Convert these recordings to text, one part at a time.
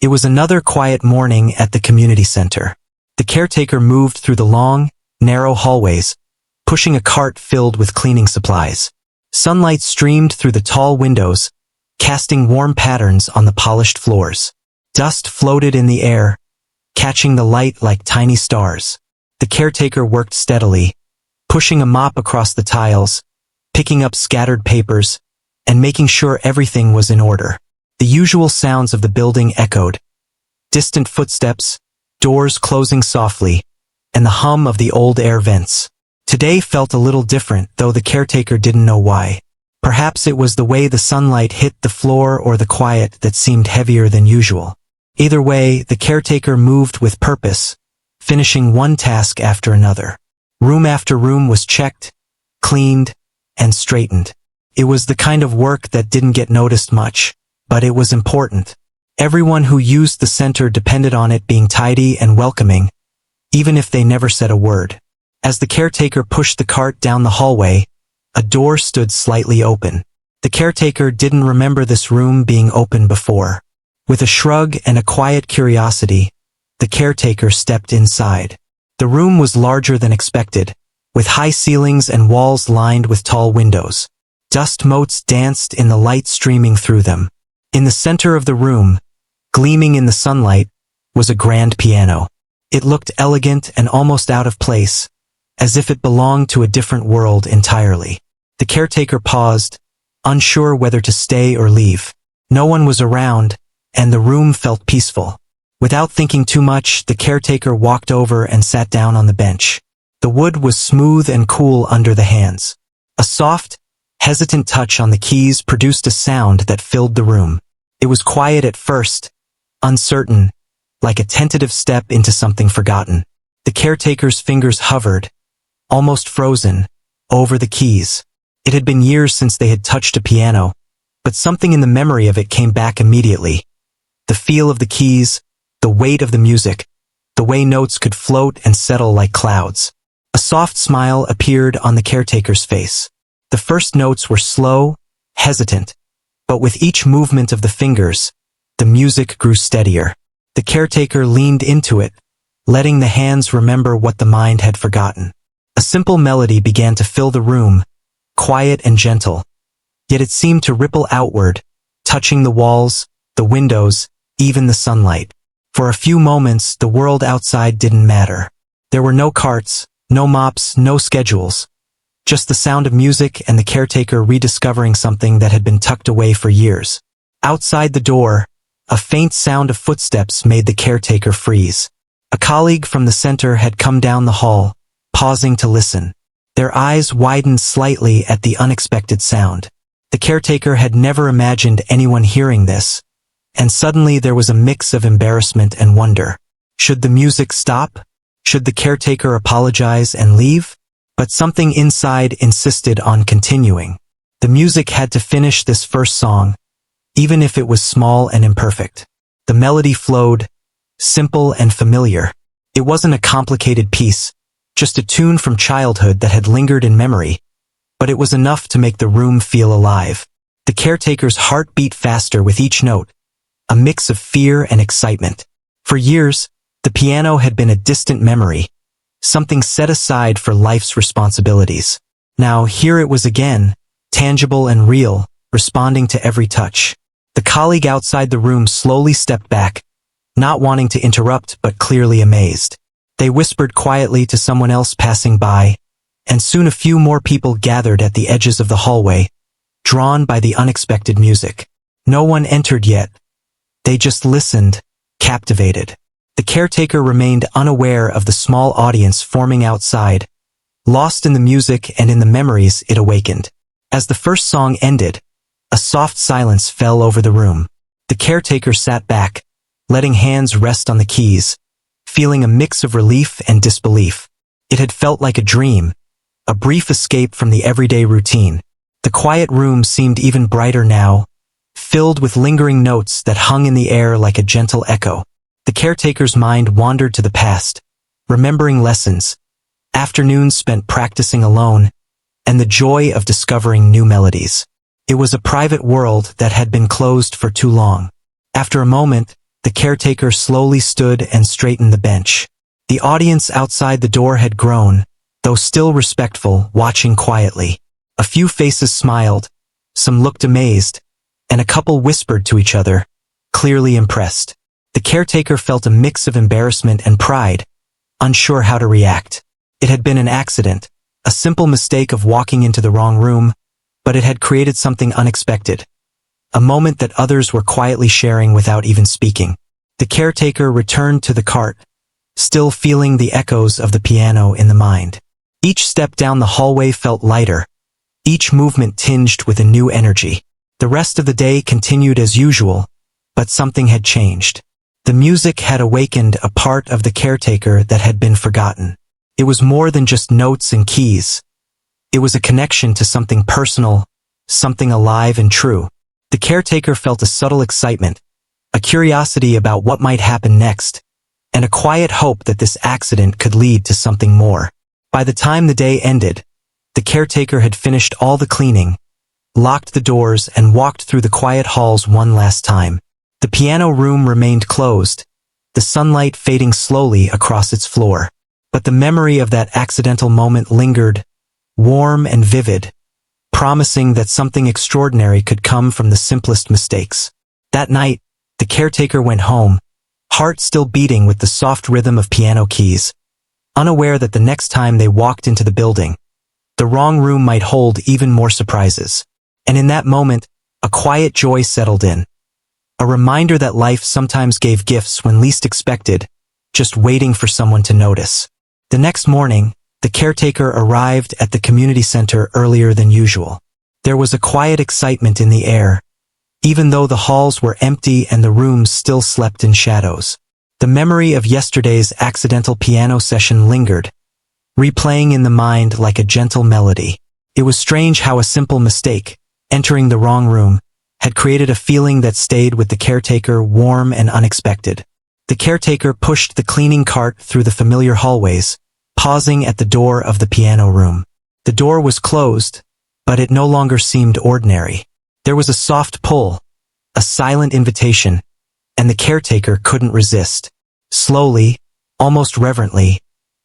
It was another quiet morning at the community center. The caretaker moved through the long, narrow hallways, pushing a cart filled with cleaning supplies. Sunlight streamed through the tall windows, casting warm patterns on the polished floors. Dust floated in the air, catching the light like tiny stars. The caretaker worked steadily, pushing a mop across the tiles, picking up scattered papers, and making sure everything was in order. The usual sounds of the building echoed. Distant footsteps, doors closing softly, and the hum of the old air vents. Today felt a little different, though the caretaker didn't know why. Perhaps it was the way the sunlight hit the floor or the quiet that seemed heavier than usual. Either way, the caretaker moved with purpose, finishing one task after another. Room after room was checked, cleaned, and straightened. It was the kind of work that didn't get noticed much, but it was important. Everyone who used the center depended on it being tidy and welcoming, even if they never said a word. As the caretaker pushed the cart down the hallway, a door stood slightly open. The caretaker didn't remember this room being open before. With a shrug and a quiet curiosity, the caretaker stepped inside. The room was larger than expected, with high ceilings and walls lined with tall windows. Dust motes danced in the light streaming through them. In the center of the room, gleaming in the sunlight, was a grand piano. It looked elegant and almost out of place, as if it belonged to a different world entirely. The caretaker paused, unsure whether to stay or leave. No one was around, and the room felt peaceful. Without thinking too much, the caretaker walked over and sat down on the bench. The wood was smooth and cool under the hands. A soft, hesitant touch on the keys produced a sound that filled the room. It was quiet at first, uncertain, like a tentative step into something forgotten. The caretaker's fingers hovered, almost frozen, over the keys. It had been years since they had touched a piano, but something in the memory of it came back immediately. The feel of the keys, the weight of the music, the way notes could float and settle like clouds. A soft smile appeared on the caretaker's face. The first notes were slow, hesitant, but with each movement of the fingers, the music grew steadier. The caretaker leaned into it, letting the hands remember what the mind had forgotten. A simple melody began to fill the room, quiet and gentle, yet it seemed to ripple outward, touching the walls, the windows, even the sunlight. For a few moments, the world outside didn't matter. There were no carts, no mops, no schedules. Just the sound of music and the caretaker rediscovering something that had been tucked away for years. Outside the door, a faint sound of footsteps made the caretaker freeze. A colleague from the center had come down the hall, pausing to listen. Their eyes widened slightly at the unexpected sound. The caretaker had never imagined anyone hearing this, and suddenly there was a mix of embarrassment and wonder. Should the music stop? Should the caretaker apologize and leave? But something inside insisted on continuing. The music had to finish this first song, even if it was small and imperfect. The melody flowed, simple and familiar. It wasn't a complicated piece, just a tune from childhood that had lingered in memory, but it was enough to make the room feel alive. The caretaker's heart beat faster with each note, a mix of fear and excitement. For years, the piano had been a distant memory, something set aside for life's responsibilities. Now here it was again, tangible and real, responding to every touch. The colleague outside the room slowly stepped back, not wanting to interrupt but clearly amazed. They whispered quietly to someone else passing by, and soon a few more people gathered at the edges of the hallway, drawn by the unexpected music. No one entered yet. They just listened, captivated. The caretaker remained unaware of the small audience forming outside, lost in the music and in the memories it awakened. As the first song ended, a soft silence fell over the room. The caretaker sat back, letting hands rest on the keys, feeling a mix of relief and disbelief. It had felt like a dream, a brief escape from the everyday routine. The quiet room seemed even brighter now, filled with lingering notes that hung in the air like a gentle echo. The caretaker's mind wandered to the past, remembering lessons, afternoons spent practicing alone, and the joy of discovering new melodies. It was a private world that had been closed for too long. After a moment, the caretaker slowly stood and straightened the bench. The audience outside the door had grown, though still respectful, watching quietly. A few faces smiled, some looked amazed, and a couple whispered to each other, clearly impressed. The caretaker felt a mix of embarrassment and pride, unsure how to react. It had been an accident, a simple mistake of walking into the wrong room, but it had created something unexpected. A moment that others were quietly sharing without even speaking. The caretaker returned to the cart, still feeling the echoes of the piano in the mind. Each step down the hallway felt lighter, each movement tinged with a new energy. The rest of the day continued as usual, but something had changed. The music had awakened a part of the caretaker that had been forgotten. It was more than just notes and keys. It was a connection to something personal, something alive and true. The caretaker felt a subtle excitement, a curiosity about what might happen next, and a quiet hope that this accident could lead to something more. By the time the day ended, the caretaker had finished all the cleaning, locked the doors, and walked through the quiet halls one last time. The piano room remained closed, the sunlight fading slowly across its floor. But the memory of that accidental moment lingered, warm and vivid, promising that something extraordinary could come from the simplest mistakes. That night, the caretaker went home, heart still beating with the soft rhythm of piano keys, unaware that the next time they walked into the building, the wrong room might hold even more surprises. And in that moment, a quiet joy settled in. A reminder that life sometimes gave gifts when least expected, just waiting for someone to notice. The next morning, the caretaker arrived at the community center earlier than usual. There was a quiet excitement in the air, even though the halls were empty and the rooms still slept in shadows. The memory of yesterday's accidental piano session lingered, replaying in the mind like a gentle melody. It was strange how a simple mistake, entering the wrong room, had created a feeling that stayed with the caretaker, warm and unexpected. The caretaker pushed the cleaning cart through the familiar hallways, pausing at the door of the piano room. The door was closed, but it no longer seemed ordinary. There was a soft pull, a silent invitation, and the caretaker couldn't resist. Slowly, almost reverently,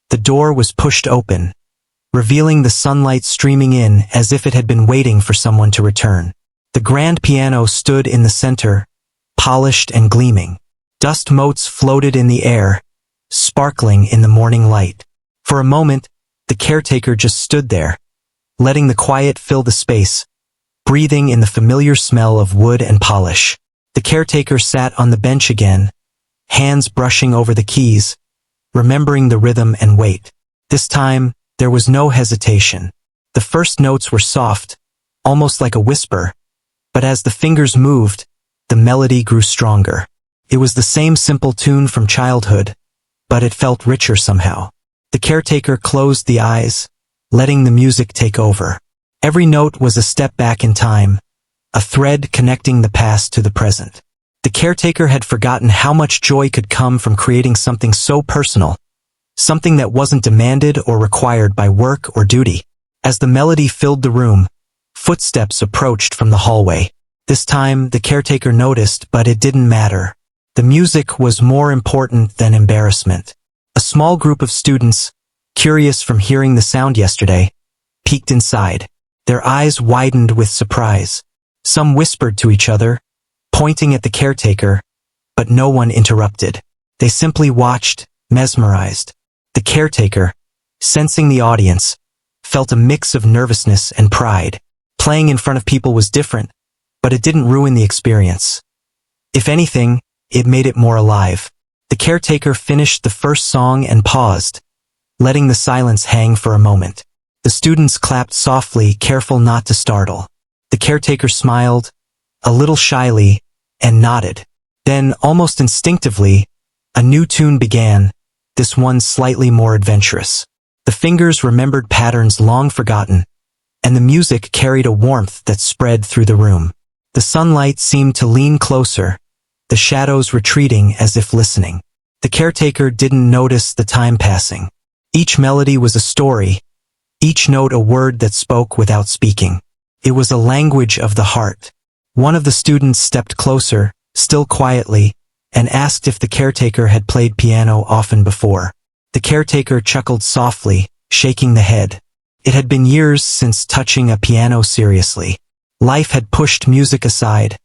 the door was pushed open, revealing the sunlight streaming in as if it had been waiting for someone to return. The grand piano stood in the center, polished and gleaming. Dust motes floated in the air, sparkling in the morning light. For a moment, the caretaker just stood there, letting the quiet fill the space, breathing in the familiar smell of wood and polish. The caretaker sat on the bench again, hands brushing over the keys, remembering the rhythm and weight. This time, there was no hesitation. The first notes were soft, almost like a whisper, but as the fingers moved, the melody grew stronger. It was the same simple tune from childhood, but it felt richer somehow. The caretaker closed the eyes, letting the music take over. Every note was a step back in time, a thread connecting the past to the present. The caretaker had forgotten how much joy could come from creating something so personal, something that wasn't demanded or required by work or duty. As the melody filled the room, footsteps approached from the hallway. This time, the caretaker noticed, but it didn't matter. The music was more important than embarrassment. A small group of students, curious from hearing the sound yesterday, peeked inside. Their eyes widened with surprise. Some whispered to each other, pointing at the caretaker, but no one interrupted. They simply watched, mesmerized. The caretaker, sensing the audience, felt a mix of nervousness and pride. Playing in front of people was different, but it didn't ruin the experience. If anything, it made it more alive. The caretaker finished the first song and paused, letting the silence hang for a moment. The students clapped softly, careful not to startle. The caretaker smiled, a little shyly, and nodded. Then, almost instinctively, a new tune began, this one slightly more adventurous. The fingers remembered patterns long forgotten, and the music carried a warmth that spread through the room. The sunlight seemed to lean closer, the shadows retreating as if listening. The caretaker didn't notice the time passing. Each melody was a story, each note a word that spoke without speaking. It was a language of the heart. One of the students stepped closer, still quietly, and asked if the caretaker had played piano often before. The caretaker chuckled softly, shaking the head. It had been years since touching a piano seriously. Life had pushed music aside,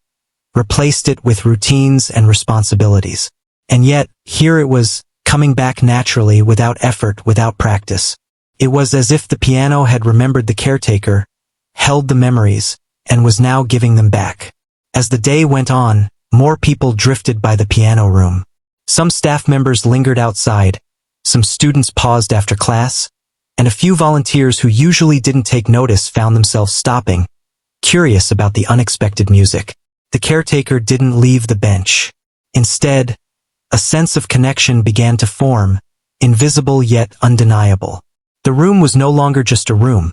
replaced it with routines and responsibilities. And yet, here it was, coming back naturally, without effort, without practice. It was as if the piano had remembered the caretaker, held the memories, and was now giving them back. As the day went on, more people drifted by the piano room. Some staff members lingered outside, some students paused after class, and a few volunteers who usually didn't take notice found themselves stopping, curious about the unexpected music. The caretaker didn't leave the bench. Instead, a sense of connection began to form, invisible yet undeniable. The room was no longer just a room.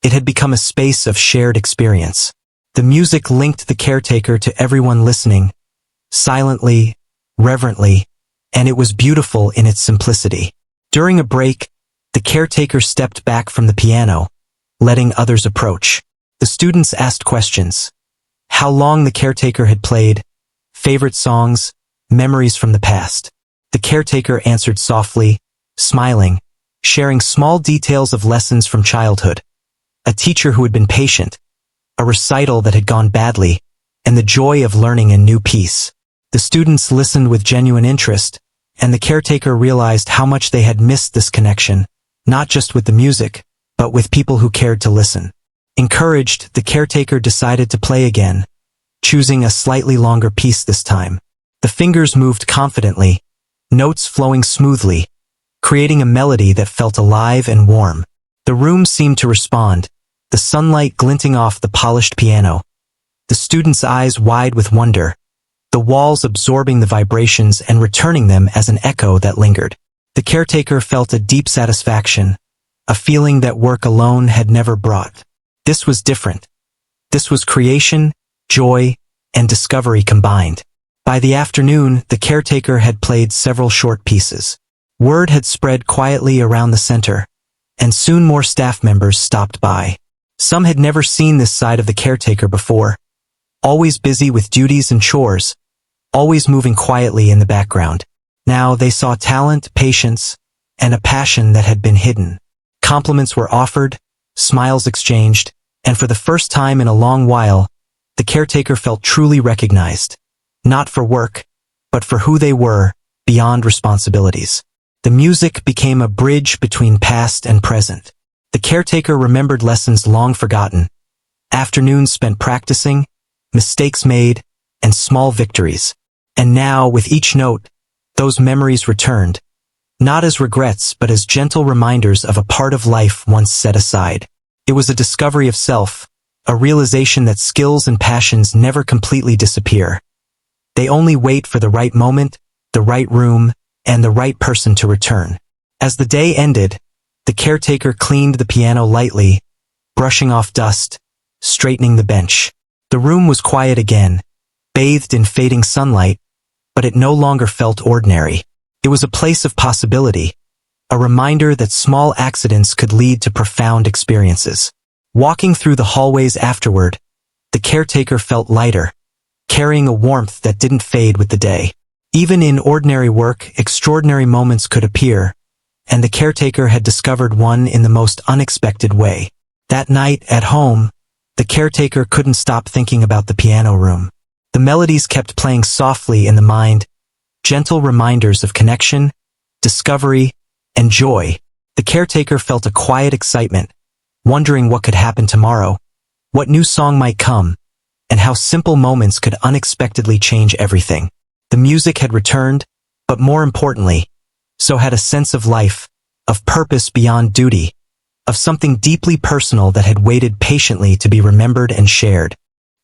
It had become a space of shared experience. The music linked the caretaker to everyone listening, silently, reverently, and it was beautiful in its simplicity. During a break, the caretaker stepped back from the piano, letting others approach. The students asked questions. How long the caretaker had played, favorite songs, memories from the past. The caretaker answered softly, smiling, sharing small details of lessons from childhood. A teacher who had been patient, a recital that had gone badly, and the joy of learning a new piece. The students listened with genuine interest, and the caretaker realized how much they had missed this connection, not just with the music, but with people who cared to listen. Encouraged, the caretaker decided to play again, choosing a slightly longer piece this time. The fingers moved confidently, notes flowing smoothly, creating a melody that felt alive and warm. The room seemed to respond, the sunlight glinting off the polished piano, the students' eyes wide with wonder, the walls absorbing the vibrations and returning them as an echo that lingered. The caretaker felt a deep satisfaction, a feeling that work alone had never brought. This was different. This was creation, joy, and discovery combined. By the afternoon, the caretaker had played several short pieces. Word had spread quietly around the center, and soon more staff members stopped by. Some had never seen this side of the caretaker before, always busy with duties and chores, always moving quietly in the background. Now they saw talent, patience, and a passion that had been hidden. Compliments were offered, smiles exchanged, and for the first time in a long while, the caretaker felt truly recognized, not for work, but for who they were, beyond responsibilities. The music became a bridge between past and present. The caretaker remembered lessons long forgotten, afternoons spent practicing, mistakes made, and small victories. And now, with each note, those memories returned, not as regrets but as gentle reminders of a part of life once set aside. It was a discovery of self, a realization that skills and passions never completely disappear. They only wait for the right moment, the right room, and the right person to return. As the day ended, the caretaker cleaned the piano lightly, brushing off dust, straightening the bench. The room was quiet again, bathed in fading sunlight, but it no longer felt ordinary. It was a place of possibility, a reminder that small accidents could lead to profound experiences. Walking through the hallways afterward, the caretaker felt lighter, carrying a warmth that didn't fade with the day. Even in ordinary work, extraordinary moments could appear, and the caretaker had discovered one in the most unexpected way. That night, at home, the caretaker couldn't stop thinking about the piano room. The melodies kept playing softly in the mind, gentle reminders of connection, discovery, and joy. The caretaker felt a quiet excitement, wondering what could happen tomorrow, what new song might come, and how simple moments could unexpectedly change everything. The music had returned, but more importantly, so had a sense of life, of purpose beyond duty, of something deeply personal that had waited patiently to be remembered and shared.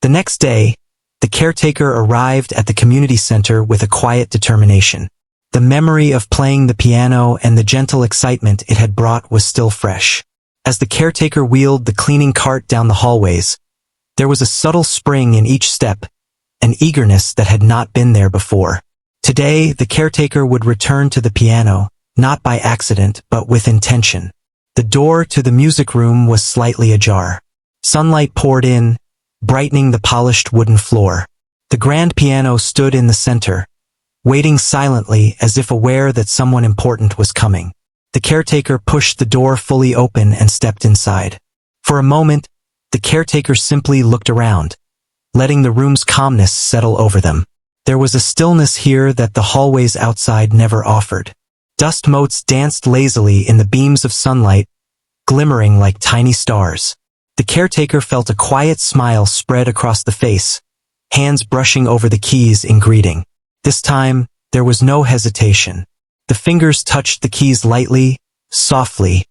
The next day, the caretaker arrived at the community center with a quiet determination. The memory of playing the piano and the gentle excitement it had brought was still fresh. As the caretaker wheeled the cleaning cart down the hallways, there was a subtle spring in each step, an eagerness that had not been there before. Today, the caretaker would return to the piano, not by accident but with intention. The door to the music room was slightly ajar. Sunlight poured in, brightening the polished wooden floor. The grand piano stood in the center, waiting silently as if aware that someone important was coming. The caretaker pushed the door fully open and stepped inside. For a moment, the caretaker simply looked around, letting the room's calmness settle over them. There was a stillness here that the hallways outside never offered. Dust motes danced lazily in the beams of sunlight, glimmering like tiny stars. The caretaker felt a quiet smile spread across the face, hands brushing over the keys in greeting. This time, there was no hesitation. The fingers touched the keys lightly, softly,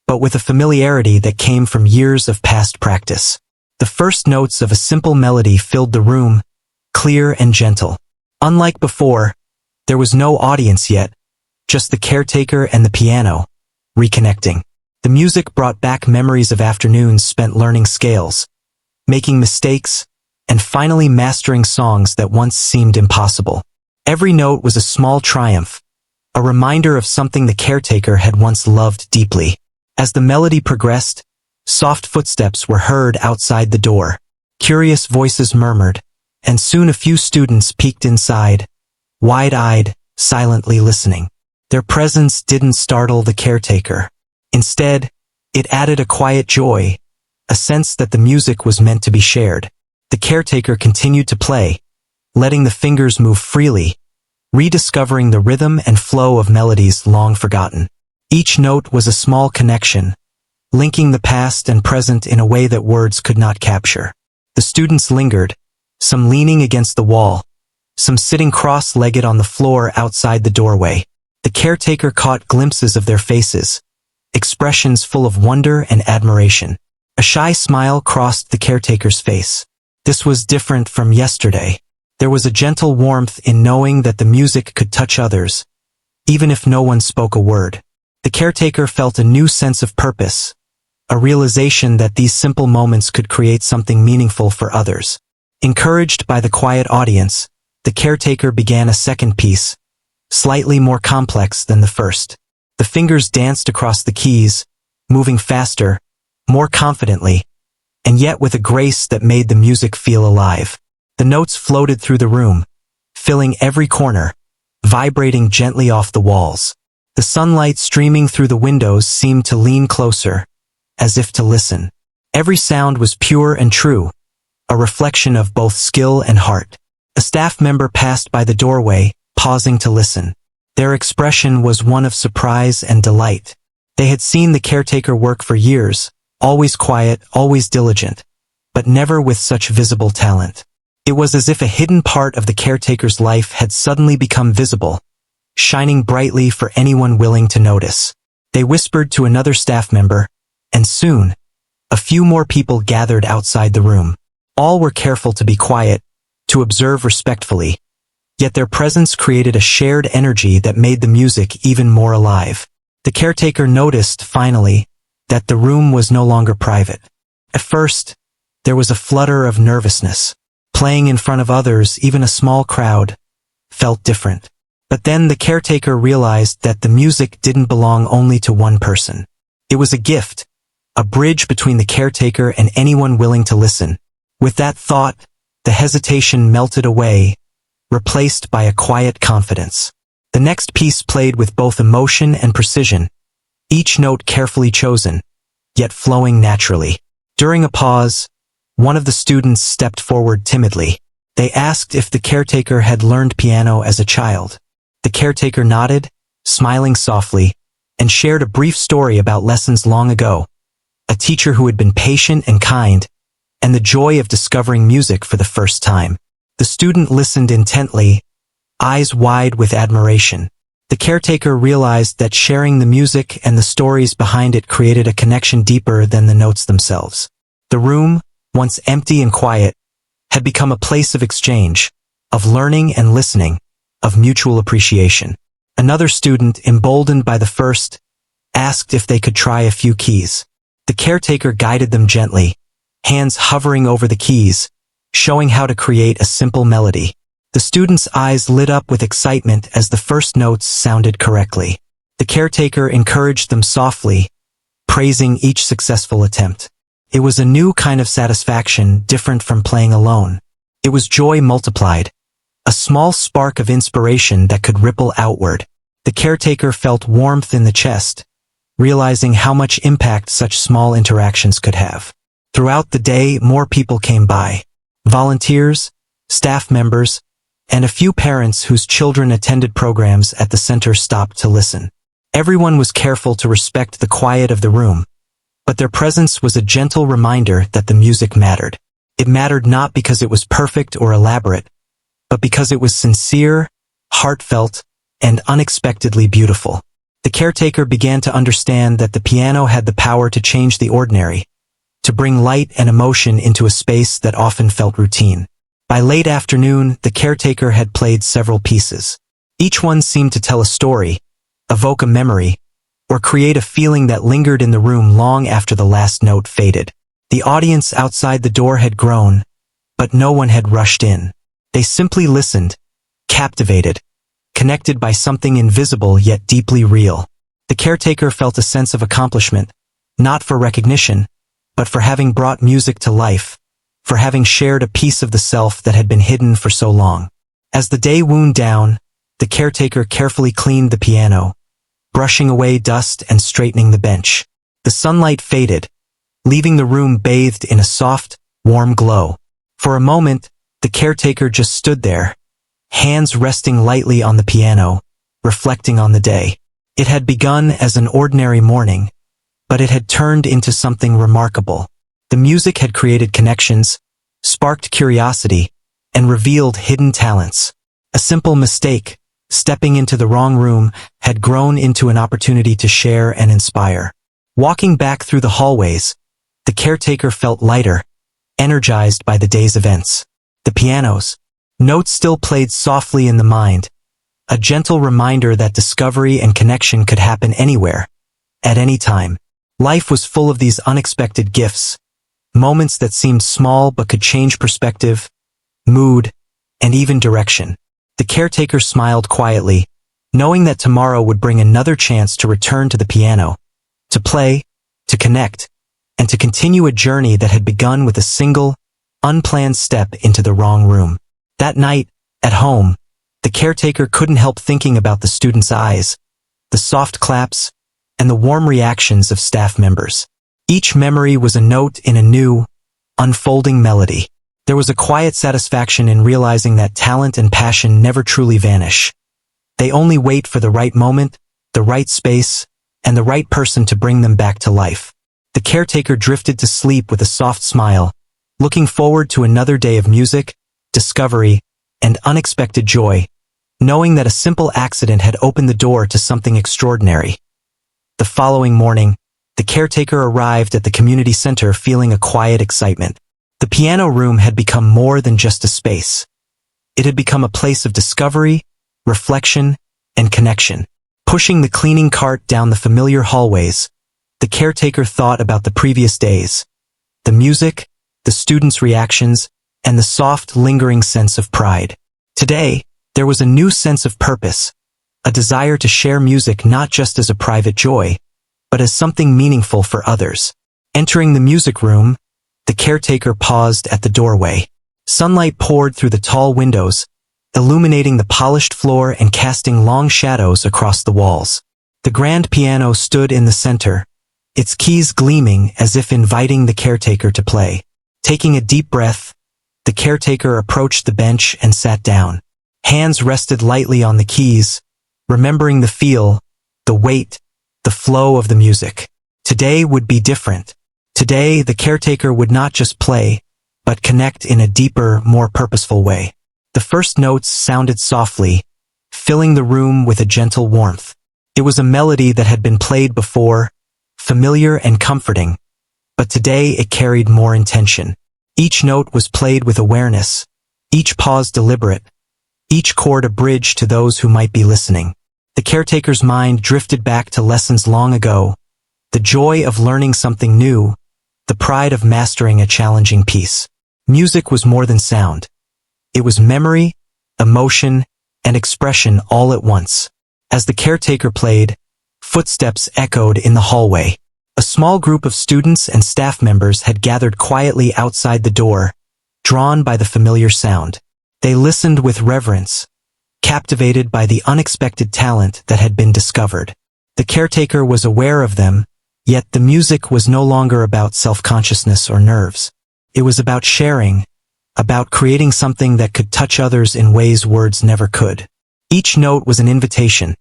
but with a familiarity that came from years of past practice. The first notes of a simple melody filled the room, clear and gentle. Unlike before, there was no audience yet, just the caretaker and the piano, reconnecting. The music brought back memories of afternoons spent learning scales, making mistakes, and finally mastering songs that once seemed impossible. Every note was a small triumph, a reminder of something the caretaker had once loved deeply. As the melody progressed, soft footsteps were heard outside the door. Curious voices murmured, and soon a few students peeked inside, wide-eyed, silently listening. Their presence didn't startle the caretaker. Instead, it added a quiet joy, a sense that the music was meant to be shared. The caretaker continued to play, letting the fingers move freely, rediscovering the rhythm and flow of melodies long forgotten. Each note was a small connection, linking the past and present in a way that words could not capture. The students lingered, some leaning against the wall, some sitting cross-legged on the floor outside the doorway. The caretaker caught glimpses of their faces, expressions full of wonder and admiration. A shy smile crossed the caretaker's face. This was different from yesterday. There was a gentle warmth in knowing that the music could touch others, even if no one spoke a word. The caretaker felt a new sense of purpose, a realization that these simple moments could create something meaningful for others. Encouraged by the quiet audience, the caretaker began a second piece, slightly more complex than the first. The fingers danced across the keys, moving faster, more confidently, and yet with a grace that made the music feel alive. The notes floated through the room, filling every corner, vibrating gently off the walls. The sunlight streaming through the windows seemed to lean closer, as if to listen. Every sound was pure and true, a reflection of both skill and heart. A staff member passed by the doorway, pausing to listen. Their expression was one of surprise and delight. They had seen the caretaker work for years, always quiet, always diligent, but never with such visible talent. It was as if a hidden part of the caretaker's life had suddenly become visible, shining brightly for anyone willing to notice. They whispered to another staff member, and soon, a few more people gathered outside the room. All were careful to be quiet, to observe respectfully, yet their presence created a shared energy that made the music even more alive. The caretaker noticed, finally, that the room was no longer private. At first, there was a flutter of nervousness. Playing in front of others, even a small crowd, felt different. But then the caretaker realized that the music didn't belong only to one person. It was a gift, a bridge between the caretaker and anyone willing to listen. With that thought, the hesitation melted away, replaced by a quiet confidence. The next piece played with both emotion and precision, each note carefully chosen, yet flowing naturally. During a pause, one of the students stepped forward timidly. They asked if the caretaker had learned piano as a child. The caretaker nodded, smiling softly, and shared a brief story about lessons long ago, a teacher who had been patient and kind, and the joy of discovering music for the first time. The student listened intently, eyes wide with admiration. The caretaker realized that sharing the music and the stories behind it created a connection deeper than the notes themselves. The room, once empty and quiet, had become a place of exchange, of learning and listening, of mutual appreciation. Another student, emboldened by the first, asked if they could try a few keys. The caretaker guided them gently, hands hovering over the keys, showing how to create a simple melody. The students' eyes lit up with excitement as the first notes sounded correctly. The caretaker encouraged them softly, praising each successful attempt. It was a new kind of satisfaction, different from playing alone. It was joy multiplied, a small spark of inspiration that could ripple outward. The caretaker felt warmth in the chest, realizing how much impact such small interactions could have. Throughout the day, more people came by. Volunteers, staff members, and a few parents whose children attended programs at the center stopped to listen. Everyone was careful to respect the quiet of the room, but their presence was a gentle reminder that the music mattered. It mattered not because it was perfect or elaborate, but because it was sincere, heartfelt, and unexpectedly beautiful. The caretaker began to understand that the piano had the power to change the ordinary, to bring light and emotion into a space that often felt routine. By late afternoon, the caretaker had played several pieces. Each one seemed to tell a story, evoke a memory, or create a feeling that lingered in the room long after the last note faded. The audience outside the door had grown, but no one had rushed in. They simply listened, captivated, connected by something invisible yet deeply real. The caretaker felt a sense of accomplishment, not for recognition, but for having brought music to life, for having shared a piece of the self that had been hidden for so long. As the day wound down, the caretaker carefully cleaned the piano, brushing away dust and straightening the bench. The sunlight faded, leaving the room bathed in a soft, warm glow. For a moment, the caretaker just stood there, hands resting lightly on the piano, reflecting on the day. It had begun as an ordinary morning, but it had turned into something remarkable. The music had created connections, sparked curiosity, and revealed hidden talents. A simple mistake, stepping into the wrong room, had grown into an opportunity to share and inspire. Walking back through the hallways, the caretaker felt lighter, energized by the day's events. The piano's notes still played softly in the mind, a gentle reminder that discovery and connection could happen anywhere, at any time. Life was full of these unexpected gifts, moments that seemed small but could change perspective, mood, and even direction. The caretaker smiled quietly, knowing that tomorrow would bring another chance to return to the piano, to play, to connect, and to continue a journey that had begun with a single, unplanned step into the wrong room. That night, at home, the caretaker couldn't help thinking about the students' eyes, the soft claps, and the warm reactions of staff members. Each memory was a note in a new, unfolding melody. There was a quiet satisfaction in realizing that talent and passion never truly vanish. They only wait for the right moment, the right space, and the right person to bring them back to life. The caretaker drifted to sleep with a soft smile, looking forward to another day of music, discovery, and unexpected joy, knowing that a simple accident had opened the door to something extraordinary. The following morning, the caretaker arrived at the community center feeling a quiet excitement. The piano room had become more than just a space. It had become a place of discovery, reflection, and connection. Pushing the cleaning cart down the familiar hallways, the caretaker thought about the previous days, the music, the students' reactions, and the soft, lingering sense of pride. Today, there was a new sense of purpose, a desire to share music not just as a private joy, but as something meaningful for others. Entering the music room, the caretaker paused at the doorway. Sunlight poured through the tall windows, illuminating the polished floor and casting long shadows across the walls. The grand piano stood in the center, its keys gleaming as if inviting the caretaker to play. Taking a deep breath, the caretaker approached the bench and sat down. Hands rested lightly on the keys, remembering the feel, the weight, the flow of the music. Today would be different. Today, the caretaker would not just play, but connect in a deeper, more purposeful way. The first notes sounded softly, filling the room with a gentle warmth. It was a melody that had been played before, familiar and comforting, but today it carried more intention. Each note was played with awareness, each pause deliberate, each chord a bridge to those who might be listening. The caretaker's mind drifted back to lessons long ago, the joy of learning something new, the pride of mastering a challenging piece. Music was more than sound. It was memory, emotion, and expression all at once. As the caretaker played, footsteps echoed in the hallway. A small group of students and staff members had gathered quietly outside the door, drawn by the familiar sound. They listened with reverence, captivated by the unexpected talent that had been discovered. The caretaker was aware of them, yet the music was no longer about self-consciousness or nerves. It was about sharing, about creating something that could touch others in ways words never could. Each note was an invitation,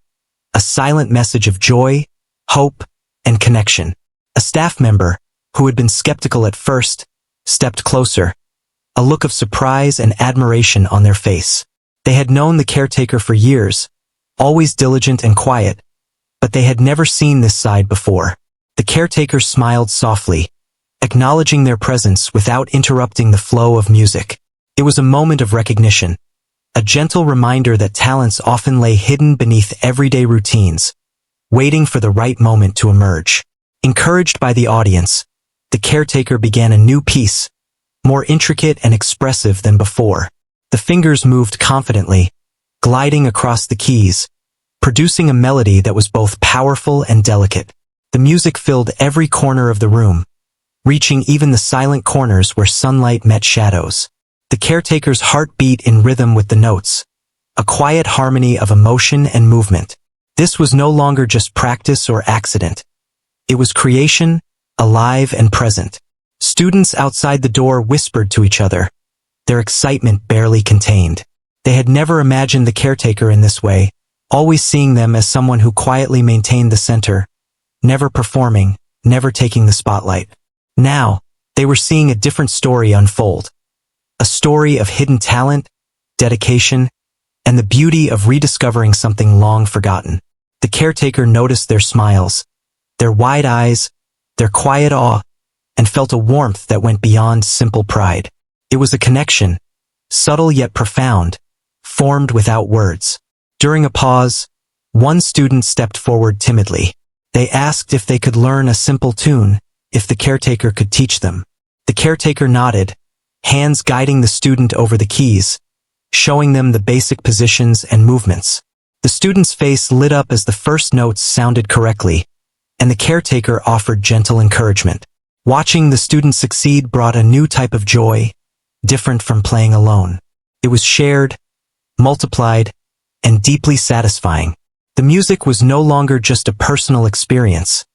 a silent message of joy, hope, and connection. A staff member, who had been skeptical at first, stepped closer, a look of surprise and admiration on their face. They had known the caretaker for years, always diligent and quiet, but they had never seen this side before. The caretaker smiled softly, acknowledging their presence without interrupting the flow of music. It was a moment of recognition, a gentle reminder that talents often lay hidden beneath everyday routines, waiting for the right moment to emerge. Encouraged by the audience, the caretaker began a new piece, more intricate and expressive than before. The fingers moved confidently, gliding across the keys, producing a melody that was both powerful and delicate. The music filled every corner of the room, reaching even the silent corners where sunlight met shadows. The caretaker's heart beat in rhythm with the notes, a quiet harmony of emotion and movement. This was no longer just practice or accident. It was creation, alive and present. Students outside the door whispered to each other, their excitement barely contained. They had never imagined the caretaker in this way, always seeing them as someone who quietly maintained the center, never performing, never taking the spotlight. Now, they were seeing a different story unfold. A story of hidden talent, dedication, and the beauty of rediscovering something long forgotten. The caretaker noticed their smiles, their wide eyes, their quiet awe, and felt a warmth that went beyond simple pride. It was a connection, subtle yet profound, formed without words. During a pause, one student stepped forward timidly. They asked if they could learn a simple tune, if the caretaker could teach them. The caretaker nodded, hands guiding the student over the keys, showing them the basic positions and movements. The student's face lit up as the first notes sounded correctly, and the caretaker offered gentle encouragement. Watching the student succeed brought a new type of joy, different from playing alone. It was shared, multiplied, and deeply satisfying. The music was no longer just a personal experience.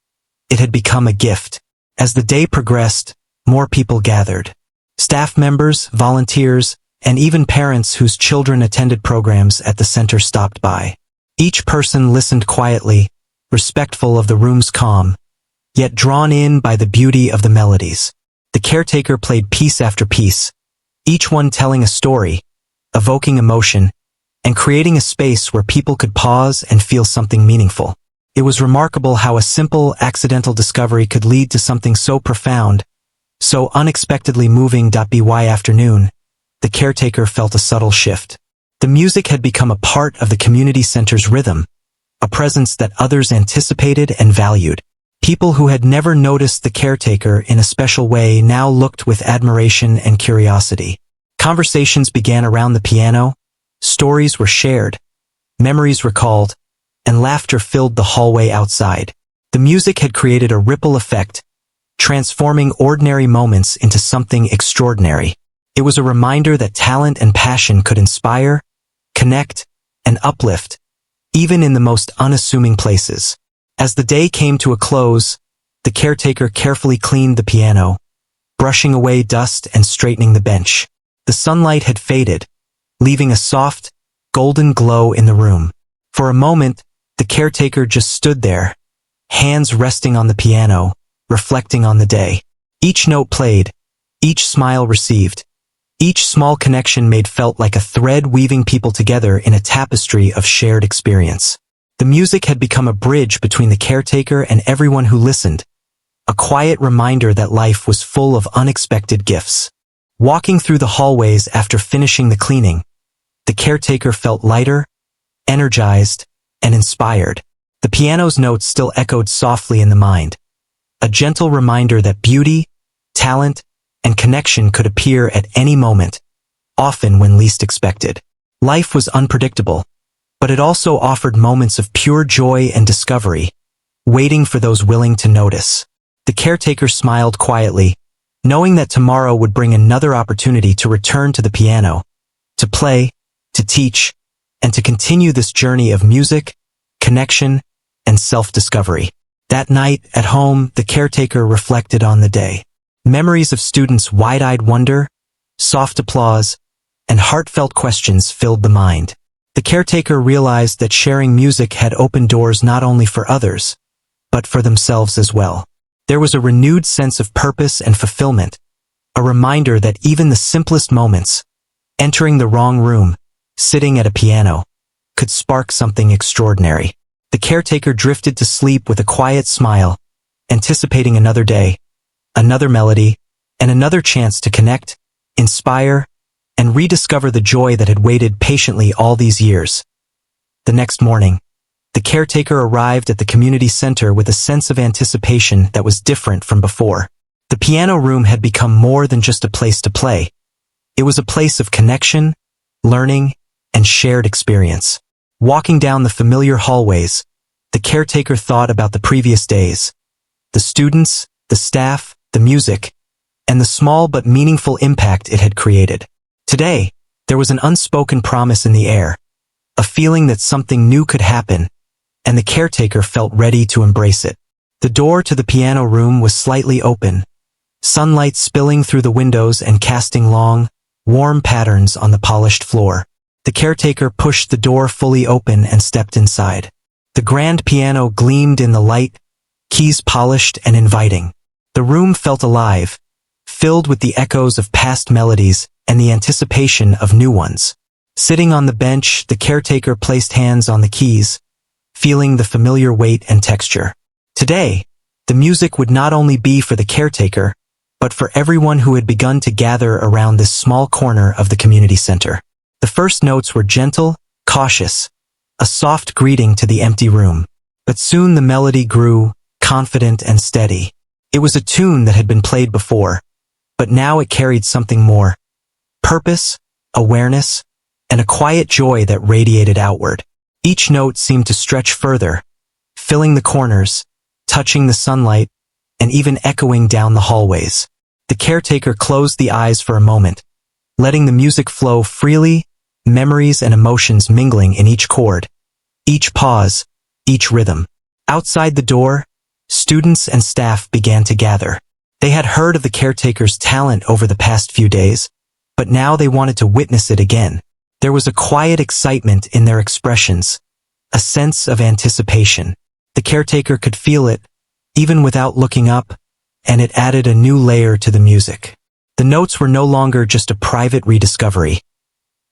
It had become a gift. As the day progressed, more people gathered. Staff members, volunteers, and even parents whose children attended programs at the center stopped by. Each person listened quietly, respectful of the room's calm, yet drawn in by the beauty of the melodies. The caretaker played piece after piece, each one telling a story, evoking emotion, and creating a space where people could pause and feel something meaningful. It was remarkable how a simple, accidental discovery could lead to something so profound, so unexpectedly moving. By afternoon, the caretaker felt a subtle shift. The music had become a part of the community center's rhythm, a presence that others anticipated and valued. People who had never noticed the caretaker in a special way now looked with admiration and curiosity. Conversations began around the piano, stories were shared, memories recalled, and laughter filled the hallway outside. The music had created a ripple effect, transforming ordinary moments into something extraordinary. It was a reminder that talent and passion could inspire, connect, and uplift, even in the most unassuming places. As the day came to a close, the caretaker carefully cleaned the piano, brushing away dust and straightening the bench. The sunlight had faded, leaving a soft, golden glow in the room. For a moment, the caretaker just stood there, hands resting on the piano, reflecting on the day. Each note played, each smile received, each small connection made felt like a thread weaving people together in a tapestry of shared experience. The music had become a bridge between the caretaker and everyone who listened, a quiet reminder that life was full of unexpected gifts. Walking through the hallways after finishing the cleaning, the caretaker felt lighter, energized, and inspired. The piano's notes still echoed softly in the mind, a gentle reminder that beauty, talent, and connection could appear at any moment, often when least expected. Life was unpredictable, but it also offered moments of pure joy and discovery, waiting for those willing to notice. The caretaker smiled quietly, knowing that tomorrow would bring another opportunity to return to the piano, to play, to teach, and to continue this journey of music, connection, and self-discovery. That night, at home, the caretaker reflected on the day. Memories of students' wide-eyed wonder, soft applause, and heartfelt questions filled the mind. The caretaker realized that sharing music had opened doors not only for others, but for themselves as well. There was a renewed sense of purpose and fulfillment, a reminder that even the simplest moments, entering the wrong room, sitting at a piano, could spark something extraordinary. The caretaker drifted to sleep with a quiet smile, anticipating another day, another melody, and another chance to connect, inspire, and rediscover the joy that had waited patiently all these years. The next morning, the caretaker arrived at the community center with a sense of anticipation that was different from before. The piano room had become more than just a place to play. It was a place of connection, learning, and shared experience. Walking down the familiar hallways, the caretaker thought about the previous days, the students, the staff, the music, and the small but meaningful impact it had created. Today, there was an unspoken promise in the air, a feeling that something new could happen, and the caretaker felt ready to embrace it. The door to the piano room was slightly open, sunlight spilling through the windows and casting long, warm patterns on the polished floor. The caretaker pushed the door fully open and stepped inside. The grand piano gleamed in the light, keys polished and inviting. The room felt alive, filled with the echoes of past melodies and the anticipation of new ones. Sitting on the bench, the caretaker placed hands on the keys, feeling the familiar weight and texture. Today, the music would not only be for the caretaker, but for everyone who had begun to gather around this small corner of the community center. The first notes were gentle, cautious, a soft greeting to the empty room. But soon the melody grew, confident and steady. It was a tune that had been played before, but now it carried something more. Purpose, awareness, and a quiet joy that radiated outward. Each note seemed to stretch further, filling the corners, touching the sunlight, and even echoing down the hallways. The caretaker closed the eyes for a moment, letting the music flow freely, memories and emotions mingling in each chord, each pause, each rhythm. Outside the door, students and staff began to gather. They had heard of the caretaker's talent over the past few days, but now they wanted to witness it again. There was a quiet excitement in their expressions, a sense of anticipation. The caretaker could feel it, even without looking up, and it added a new layer to the music. The notes were no longer just a private rediscovery.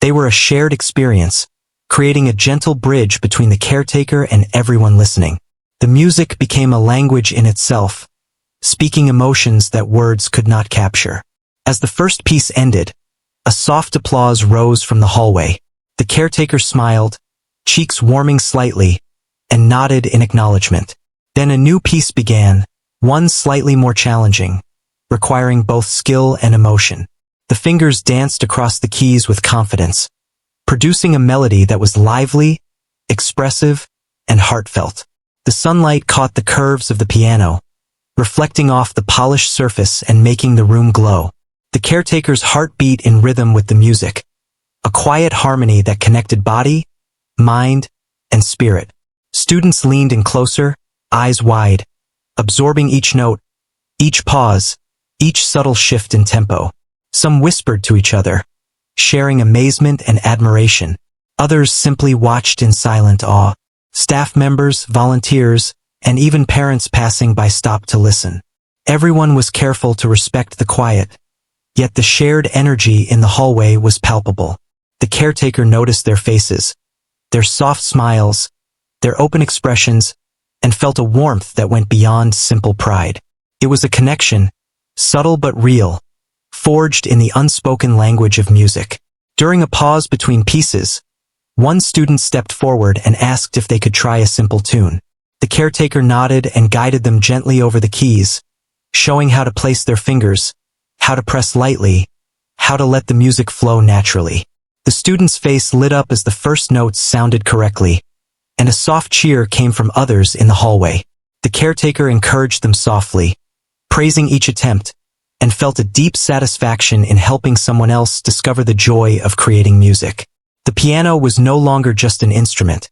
They were a shared experience, creating a gentle bridge between the caretaker and everyone listening. The music became a language in itself, speaking emotions that words could not capture. As the first piece ended, a soft applause rose from the hallway. The caretaker smiled, cheeks warming slightly, and nodded in acknowledgement. Then a new piece began, one slightly more challenging, requiring both skill and emotion. The fingers danced across the keys with confidence, producing a melody that was lively, expressive, and heartfelt. The sunlight caught the curves of the piano, reflecting off the polished surface and making the room glow. The caretaker's heart beat in rhythm with the music, a quiet harmony that connected body, mind, and spirit. Students leaned in closer, eyes wide, absorbing each note, each pause, each subtle shift in tempo. Some whispered to each other, sharing amazement and admiration. Others simply watched in silent awe. Staff members, volunteers, and even parents passing by stopped to listen. Everyone was careful to respect the quiet, yet the shared energy in the hallway was palpable. The caretaker noticed their faces, their soft smiles, their open expressions, and felt a warmth that went beyond simple pride. It was a connection, subtle but real, forged in the unspoken language of music. During a pause between pieces, one student stepped forward and asked if they could try a simple tune. The caretaker nodded and guided them gently over the keys, showing how to place their fingers, how to press lightly, how to let the music flow naturally. The student's face lit up as the first notes sounded correctly, and a soft cheer came from others in the hallway. The caretaker encouraged them softly, praising each attempt, and felt a deep satisfaction in helping someone else discover the joy of creating music. The piano was no longer just an instrument.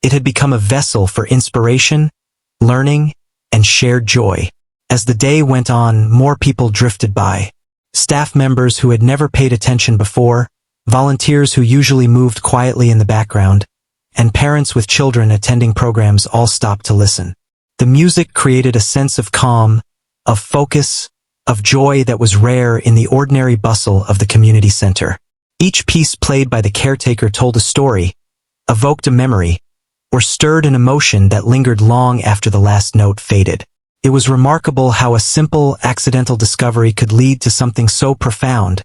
It had become a vessel for inspiration, learning, and shared joy. As the day went on, more people drifted by. Staff members who had never paid attention before, volunteers who usually moved quietly in the background, and parents with children attending programs all stopped to listen. The music created a sense of calm, of focus, of joy that was rare in the ordinary bustle of the community center. Each piece played by the caretaker told a story, evoked a memory, or stirred an emotion that lingered long after the last note faded. It was remarkable how a simple, accidental discovery could lead to something so profound,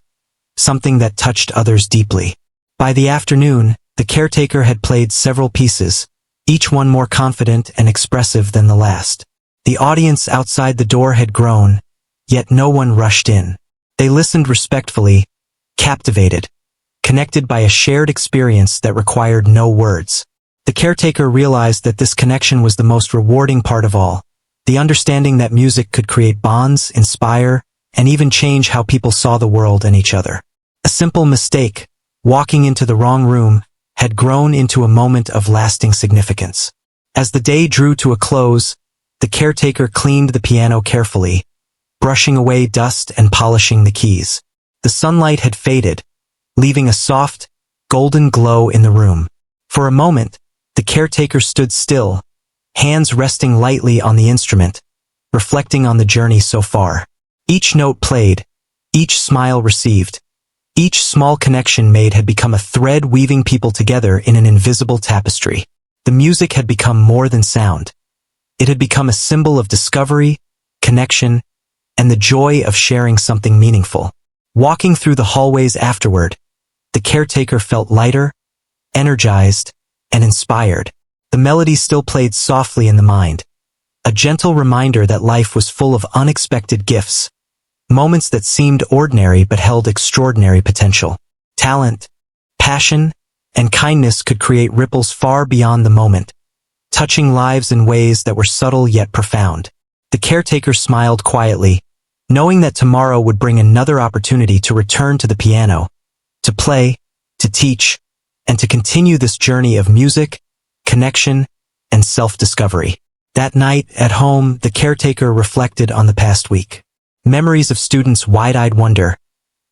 something that touched others deeply. By the afternoon, the caretaker had played several pieces, each one more confident and expressive than the last. The audience outside the door had grown, yet no one rushed in. They listened respectfully, captivated, connected by a shared experience that required no words. The caretaker realized that this connection was the most rewarding part of all, the understanding that music could create bonds, inspire, and even change how people saw the world and each other. A simple mistake, walking into the wrong room, had grown into a moment of lasting significance. As the day drew to a close, the caretaker cleaned the piano carefully, brushing away dust and polishing the keys. The sunlight had faded, leaving a soft, golden glow in the room. For a moment, the caretaker stood still, hands resting lightly on the instrument, reflecting on the journey so far. Each note played, each smile received, each small connection made had become a thread weaving people together in an invisible tapestry. The music had become more than sound. It had become a symbol of discovery, connection, and the joy of sharing something meaningful. Walking through the hallways afterward, the caretaker felt lighter, energized, and inspired. The melody still played softly in the mind, a gentle reminder that life was full of unexpected gifts, moments that seemed ordinary but held extraordinary potential. Talent, passion, and kindness could create ripples far beyond the moment, touching lives in ways that were subtle yet profound. The caretaker smiled quietly, knowing that tomorrow would bring another opportunity to return to the piano, to play, to teach, and to continue this journey of music, connection, and self-discovery. That night, at home, the caretaker reflected on the past week. Memories of students' wide-eyed wonder,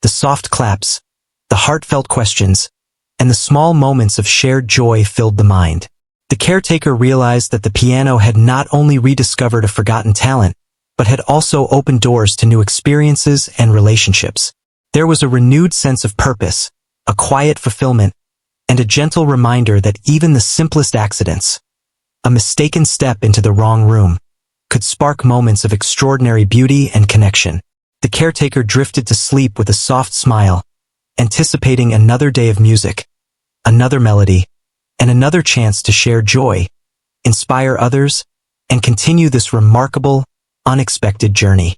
the soft claps, the heartfelt questions, and the small moments of shared joy filled the mind. The caretaker realized that the piano had not only rediscovered a forgotten talent, but had also opened doors to new experiences and relationships. There was a renewed sense of purpose, a quiet fulfillment, and a gentle reminder that even the simplest accidents, a mistaken step into the wrong room, could spark moments of extraordinary beauty and connection. The caretaker drifted to sleep with a soft smile, anticipating another day of music, another melody, and another chance to share joy, inspire others, and continue this remarkable, unexpected journey.